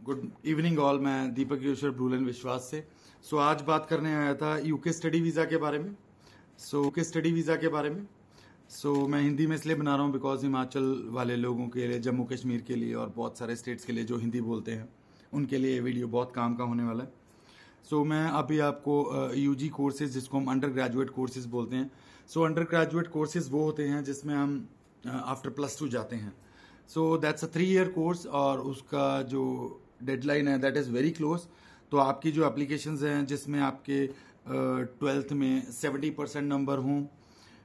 Good evening all. मैं दीपक योशर ब्लूलैंड विश्वास से। आज बात करने आया था यूके स्टडी वीज़ा के बारे में। मैं हिंदी में इसलिए बना रहा हूँ बिकॉज हिमाचल वाले लोगों के लिए, जम्मू कश्मीर के लिए और बहुत सारे स्टेट्स के लिए जो हिंदी बोलते हैं उनके लिए ये वीडियो बहुत काम का होने वाला है। मैं अभी आपको यूजी कोर्सेज जिसको हम अंडर ग्रेजुएट कोर्सेज बोलते हैं। अंडर ग्रेजुएट कोर्सेज वो होते हैं जिसमें हम आफ्टर +2 जाते हैं। दैट्स अ 3 ईयर कोर्स और उसका जो डेडलाइन है दैट इज़ वेरी क्लोज। तो आपकी जो एप्लीकेशंस हैं जिसमें आपके 12th में 70% नंबर हों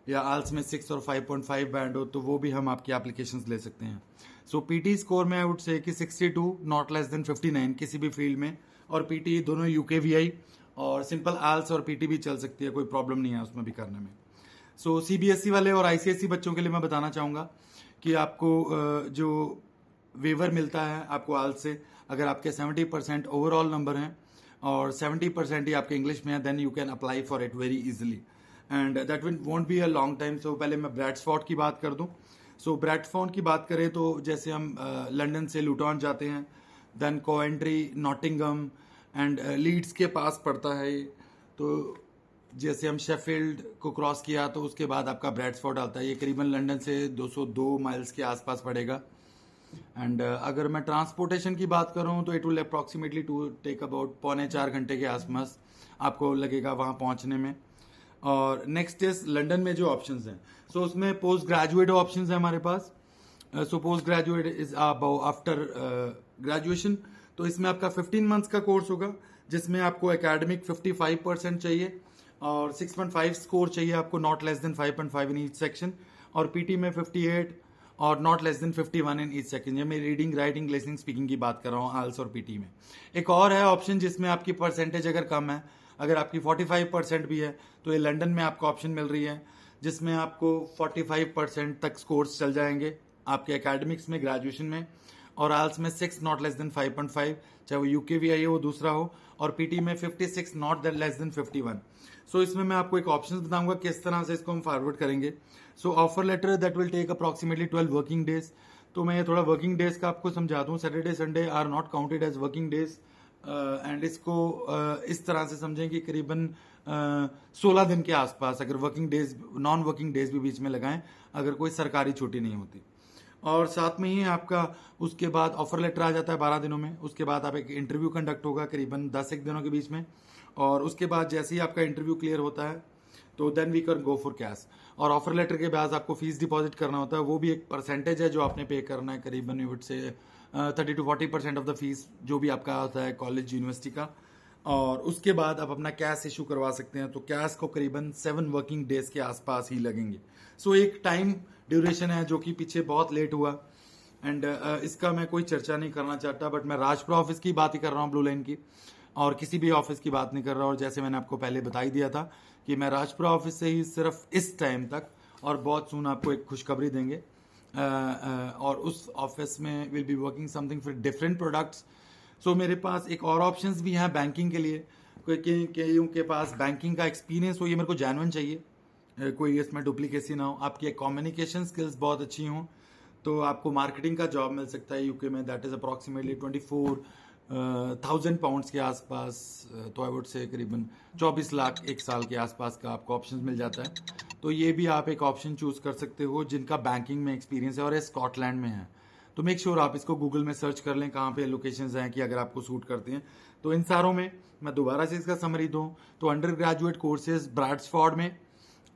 या आल्स में 6 और 5.5 बैंड हो तो वो भी हम आपकी एप्लीकेशंस ले सकते हैं। पीटी स्कोर में आई वुड से कि 62 नॉट लेस देन 59 किसी भी फील्ड में, और पीटी दोनों यूकेवीआई और सिंपल आल्स और पीटी भी चल सकती है, कोई प्रॉब्लम नहीं है उसमें भी करने में। सीबीएसई वाले और आईसीएसई बच्चों के लिए मैं बताना चाहूँगा कि आपको जो वेवर मिलता है आपको आल्स से, अगर आपके 70% ओवरऑल नंबर हैं और 70% ही आपके इंग्लिश में है, then you can apply for it very easily and that won't be a long time. पहले मैं ब्रैडफोर्ड की बात कर दूं। ब्रैडफोर्ड की बात करें तो जैसे हम लंदन से लुटॉन जाते हैं, then Coventry, Nottingham and Leeds के पास पड़ता है ये। तो जैसे हम शेफील्ड को क्रॉस किया तो उसके बाद आपका ब्रैडफोर्ड आता है। ये करीबन लंदन से 202 माइल्स के आसपास पड़ेगा। एंड अगर मैं ट्रांसपोर्टेशन की बात करूं तो it will approximately to take about 3.25 घंटे के आसपास आपको लगेगा वहां पहुंचने में। और नेक्स्ट इज लंदन में जो ऑप्शंस हैं, उसमें पोस्ट ग्रेजुएट ऑप्शंस है हमारे पास। Post graduate is after graduation. तो इसमें आपका 15 मंथ्स का कोर्स होगा जिसमें आपको एकेडमिक 55% चाहिए और 6.5 स्कोर चाहिए आपको, not less than 5.5 in each section, और पीटी में 58 और not less than 51 in each section. ये मैं रीडिंग, राइटिंग, लिसनिंग, स्पीकिंग की बात कर रहा हूँ आल्स और पीटी में। एक और है ऑप्शन जिसमें आपकी परसेंटेज अगर कम है, अगर आपकी 45% भी है तो ये लंदन में आपको ऑप्शन मिल रही है जिसमें आपको 45% तक स्कोर्स चल जाएंगे आपके एकेडमिक्स में, ग्रेजुएशन में, और आल्स में 6 नॉट लेस देन 5.5, चाहे वो यूकेवीआई हो दूसरा हो, और पीटी में 56 नॉट लेस देन 51। इसमें मैं आपको एक ऑप्शन बताऊंगा किस तरह से इसको हम फॉरवर्ड करेंगे। Offer letter that will take approximately 12 working days. तो मैं ये थोड़ा वर्किंग डेज का आपको समझा दूं। Saturday Sunday are not counted as working days and इसको इस तरह से समझें कि करीबन 16 दिन के आसपास, अगर working days, non working days भी बीच में लगाएं अगर कोई सरकारी छुट्टी नहीं होती। और साथ में ही आपका उसके बाद ऑफर लेटर आ जाता है 12 दिनों में। उसके बाद आप एक इंटरव्यू कंडक्ट होगा करीबन 10 दिनों के बीच में, और उसके बाद जैसे ही आपका इंटरव्यू क्लियर होता है तो then we can go for cash. और ऑफर लेटर के बाद आपको फीस डिपॉजिट करना होता है, वो भी एक परसेंटेज है जो आपने पे करना है, करीबन you would say 30 to 40% of the fees जो भी आपका होता है कॉलेज यूनिवर्सिटी का। और उसके बाद आप अपना कैश इशू करवा सकते हैं। तो कैश को करीबन 7 वर्किंग डेज के आसपास ही लगेंगे। एक टाइम ड्यूरेशन है जो कि पीछे बहुत लेट हुआ एंड इसका मैं कोई चर्चा नहीं करना चाहता, बट मैं राजपुरा ऑफिस की बात ही कर रहा हूँ, ब्लू लाइन की, और किसी भी ऑफिस की बात नहीं कर रहा। और जैसे मैंने आपको पहले बता ही दिया था कि मैं राजपुरा ऑफिस से ही सिर्फ इस टाइम तक, और बहुत सून आपको एक खुशखबरी देंगे, और उस ऑफिस में will be working something for different products. मेरे पास एक और ऑप्शंस भी हैं बैंकिंग के लिए। कईयों के पास बैंकिंग का एक्सपीरियंस हो, ये मेरे को जेन्युइन चाहिए, कोई इसमें डुप्लीकेसी ना हो, आपकी कम्युनिकेशन स्किल्स बहुत अच्छी हों, तो आपको मार्केटिंग का जॉब मिल सकता है यूके में। दैट इज अप्रॉक्सीमेटली 24,000 पाउंड्स के आसपास। तो आई वुड से करीबन 24 लाख एक साल के आसपास का आपको ऑप्शन मिल जाता है। तो ये भी आप एक ऑप्शन चूज कर सकते हो जिनका बैंकिंग में एक्सपीरियंस है और ये स्कॉटलैंड में है। तो मेक श्योर आप इसको गूगल में सर्च कर लें कहाँ पे लोकेशंस हैं कि अगर आपको सूट करते हैं। तो इन सारों में मैं दोबारा से इसका समरी दूं तो अंडर ग्रेजुएट कोर्सेज ब्रैडफोर्ड में,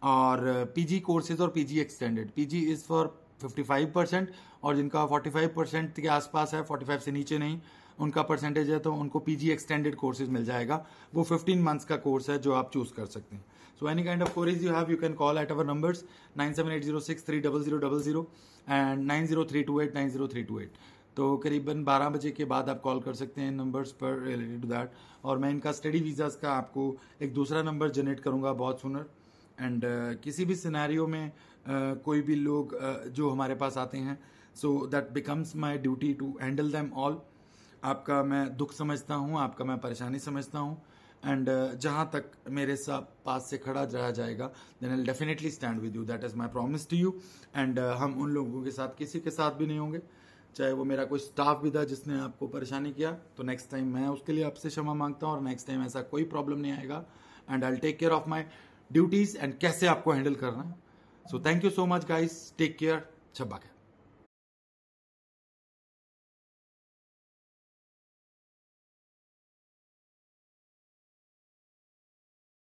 और पीजी कोर्सेज और PG extended. PG is for 55% और जिनका 45% के आसपास है, 45 से नीचे नहीं उनका परसेंटेज है, तो उनको पीजी एक्सटेंडेड कोर्सेज मिल जाएगा। वो 15 मंथ्स का कोर्स है जो आप चूज कर सकते हैं। Any kind of queries you have, you can call at our numbers 9780630000 and 9032890328। तो करीबन 12 बजे के बाद आप कॉल कर सकते हैं इन नंबर्स पर रिलेटेड टू दैट। और मैं इनका स्टडी वीज़ाज़ का आपको एक दूसरा नंबर जनरेट करूंगा बहुत सुनर। एंड किसी भी सिनेरियो में कोई भी लोग जो हमारे पास आते हैं, that becomes my duty to handle them all. आपका मैं दुख समझता हूँ, आपका मैं परेशानी समझता हूँ, एंड जहाँ तक मेरे पास से खड़ा रहा जाएगा then I definitely stand with you, that is my promise to you. And हम उन लोगों के साथ किसी के साथ भी नहीं होंगे चाहे वो मेरा कोई स्टाफ भी था जिसने आपको परेशानी किया, तो नेक्स्ट टाइम मैं उसके लिए आपसे क्षमा मांगता हूँ और नेक्स्ट टाइम ऐसा कोई प्रॉब्लम नहीं आएगा and I take care of my duties and कैसे आपको हैंडल करना है. So thank you so much guys, take care, छब्बा खैर.